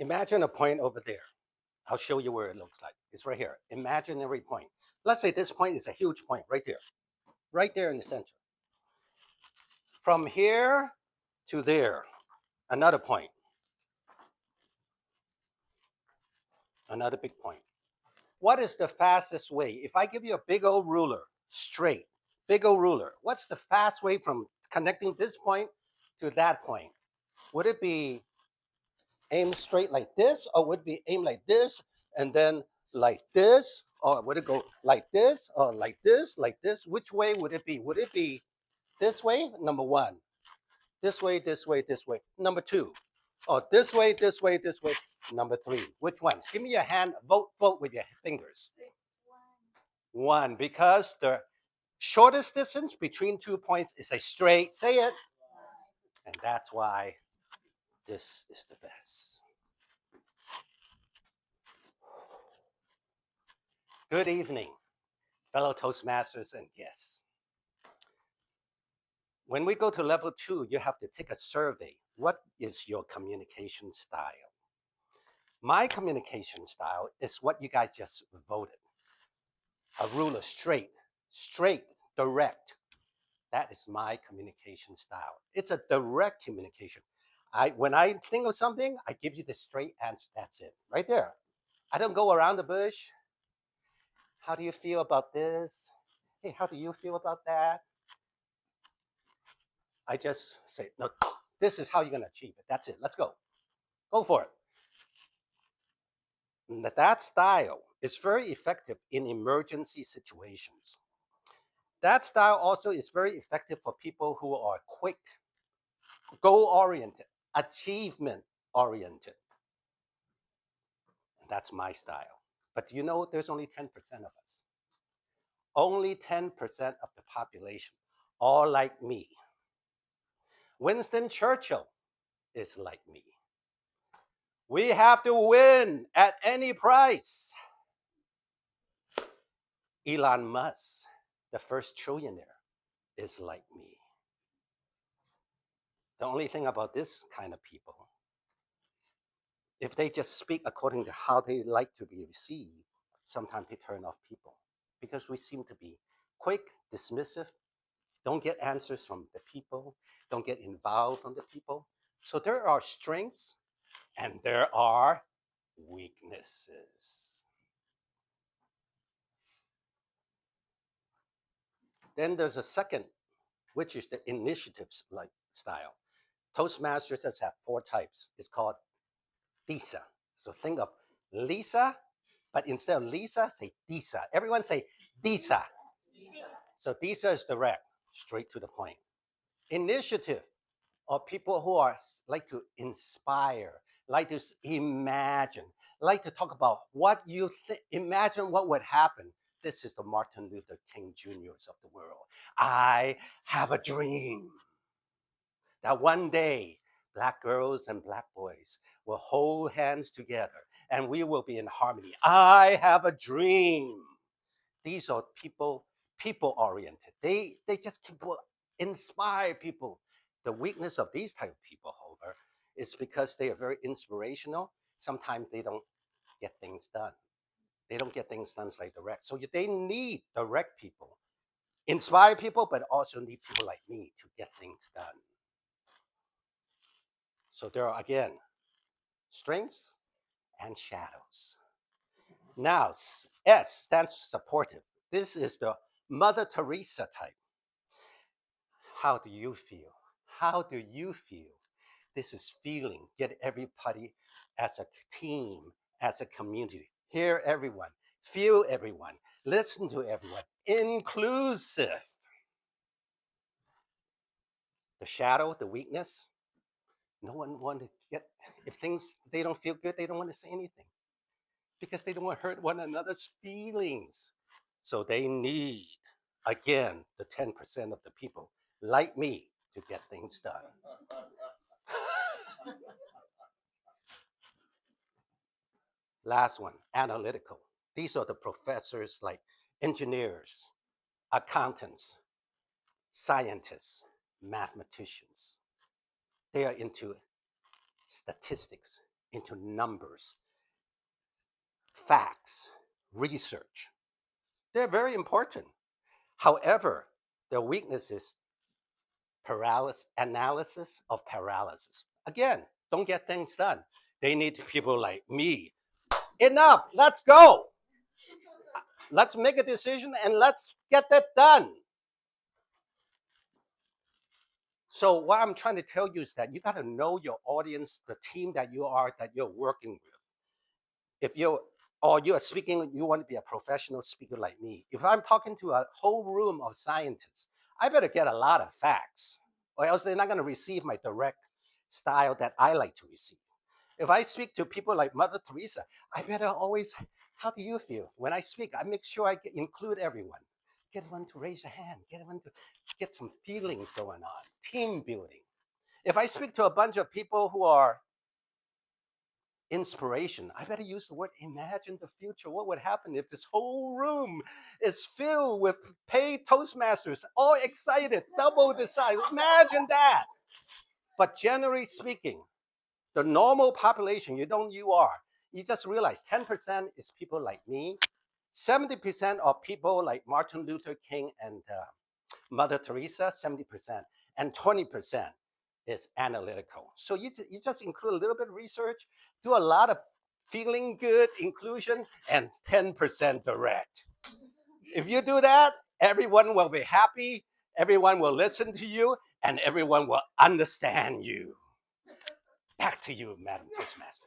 Imagine a point over there. I'll show you where it looks like. It's right here. Imaginary point. Let's say this point is a huge point right there in the center. From here to there, another point, another big point. What is the fastest way? If I give you a big old ruler, straight, big old ruler, what's the fast way from connecting this point to that point? Would it be aim straight like this, or would it be aim like this and then like this, or would it go like this, or like this, like this? Which way would it be? Would it be this way? Number one, this way, this way, this way. Number two, or this way, this way, this way. Number three, which one? Give me your hand. Vote with your fingers. One, because the shortest distance between 2 points is a straight. Say it. And that's why this is the best. Good evening, fellow Toastmasters and guests. When we go to level 2, you have to take a survey. What is your communication style? My communication style is what you guys just voted. A ruler, straight, direct. That is my communication style. It's a direct communication. When I think of something, I give you the straight answer. That's it, right there. I don't go around the bush. How do you feel about this? Hey, how do you feel about that? I just say, no, this is how you're going to achieve it. That's it. Let's go. Go for it. That style is very effective in emergency situations. That style also is very effective for people who are quick, goal-oriented, achievement-oriented. That's my style. But do you know there's only 10% of us? Only 10% of the population are like me. Winston Churchill is like me. We have to win at any price. Elon Musk, the first trillionaire, is like me. The only thing about this kind of people, if they just speak according to how they like to be received, sometimes they turn off people because we seem to be quick, dismissive, don't get answers from the people, don't get involved from the people. So there are strengths and there are weaknesses. Then there's a second, which is the initiatives like style. Toastmasters has have 4 types. It's called D.I.S.A. So think of Lisa, but instead of Lisa, say D.I.S.A. Everyone say D.I.S.A. So D.I.S.A. is direct, straight to the point. Initiative are people who are like to inspire, like to imagine, like to talk about what you imagine what would happen. This is the Martin Luther King Jr.'s of the world. I have a dream that one day black girls and black boys will hold hands together and we will be in harmony. I have a dream. These are people oriented. They just keep inspire people. The weakness of these type of people, however, is because they are very inspirational. Sometimes they don't get things done. They don't get things done like direct. So they need direct people, inspire people, but also need people like me to get things done. So there are again strengths and shadows. Now, S stands for supportive. This is the Mother Teresa type. How do you feel? How do you feel? This is feeling. Get everybody as a team, as a community. Hear everyone. Feel everyone. Listen to everyone. Inclusive. The shadow, the weakness. No one wants to get, if things, they don't feel good, they don't want to say anything because they don't want to hurt one another's feelings. So they need, again, the 10% of the people like me to get things done. Last one, analytical. These are the professors like engineers, accountants, scientists, mathematicians. They are into statistics, into numbers, facts, research. They're very important. However, their weakness is paralysis, analysis of paralysis. Again, don't get things done. They need people like me. Enough, let's go. Let's make a decision and let's get that done. So what I'm trying to tell you is that you got to know your audience, the team that you're working with. If you're speaking, you want to be a professional speaker like me. If I'm talking to a whole room of scientists, I better get a lot of facts, or else they're not going to receive my direct style that I like to receive. If I speak to people like Mother Teresa, I better always, how do you feel? When I speak, I make sure include everyone. Get one to raise a hand, get one to get some feelings going on, team building. If I speak to a bunch of people who are inspiration, I better use the word imagine the future. What would happen if this whole room is filled with paid Toastmasters, all excited, double the size? Imagine that. But generally speaking, the normal population, you just realize 10% is people like me, 70% are people like Martin Luther King and Mother Teresa, 70%, and 20% is analytical. So you just include a little bit of research, do a lot of feeling good inclusion, and 10% direct. If you do that, everyone will be happy, everyone will listen to you, and everyone will understand you. Back to you, Madam Toastmaster.